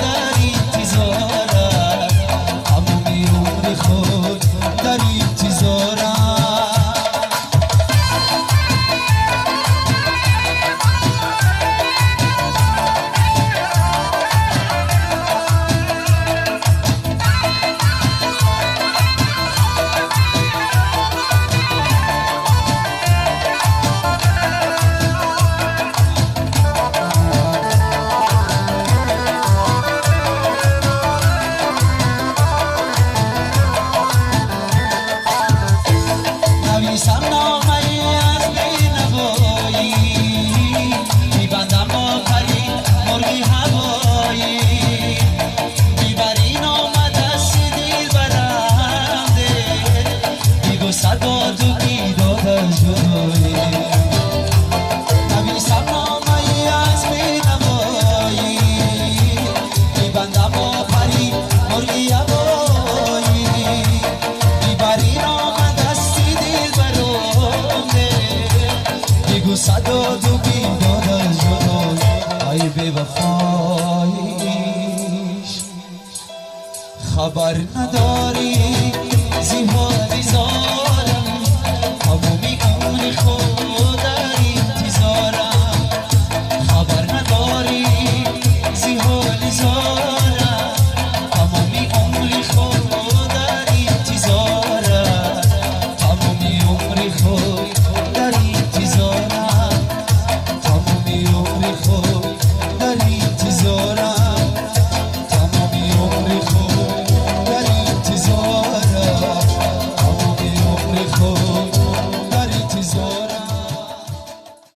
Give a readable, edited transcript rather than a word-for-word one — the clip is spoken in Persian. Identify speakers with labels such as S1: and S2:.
S1: در انتظارم، تمام عمر خود در انتظارم. نویسم نامه از بینوایی، میبندم با پری مرغی هوایی، میبری نامه دست دل برنده، میگو صدا تو بیداد از جدایی. نویسم نامه از بینوایی، میبندم با پری مرغی هوایی، میبری نامه بگو صدا تو بیداد از جدایی. ای بی وفایش خبر نداری زیبا